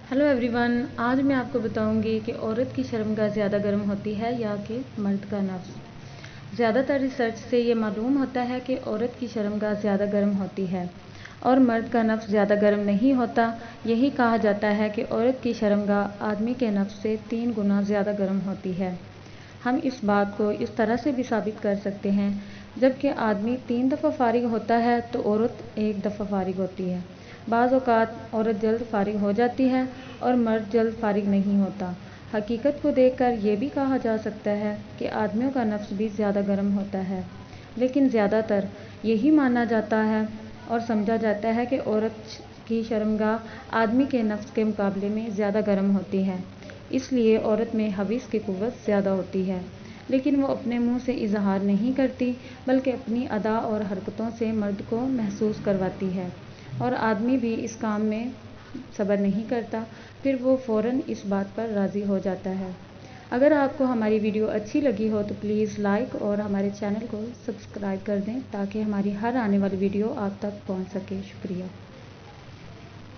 Hello everyone, आज मैं आपको बताऊंगी कि औरत की शर्मगाह ज़्यादा गर्म होती है या कि मर्द का नफ्स। ज़्यादातर रिसर्च से ये मालूम होता है कि औरत की शर्मगाह ज़्यादा गर्म होती है और मर्द का नफ्स ज़्यादा गर्म नहीं होता। यही कहा जाता है कि औरत की शर्मगाह आदमी के नफ्स से 3 गुना ज़्यादा गर्म होती है। हम इस बात को इस तरह से भी साबित कर सकते हैं, जबकि आदमी 3 दफ़ा फारिग होता है तो औरत 1 दफ़ा फारिग होती है। बाज़ औक़ात औरत जल्द फारिग हो जाती है और मर्द जल्द फारिग नहीं होता। हकीकत को देखकर ये भी कहा जा सकता है कि आदमियों का नफ्स भी ज़्यादा गर्म होता है, लेकिन ज़्यादातर यही माना जाता है और समझा जाता है कि औरत की शर्मगाह आदमी के नफ्स के मुकाबले में ज़्यादा गर्म होती है। इसलिए औरत में हवीस की कुव्वत ज़्यादा होती है, लेकिन वो अपने मुंह से इजहार नहीं करती, बल्कि अपनी अदा और हरकतों से मर्द को महसूस करवाती है। और आदमी भी इस काम में सब्र नहीं करता, फिर वो फ़ौरन इस बात पर राज़ी हो जाता है। अगर आपको हमारी वीडियो अच्छी लगी हो तो प्लीज़ लाइक और हमारे चैनल को सब्सक्राइब कर दें, ताकि हमारी हर आने वाली वीडियो आप तक पहुंच सके। शुक्रिया।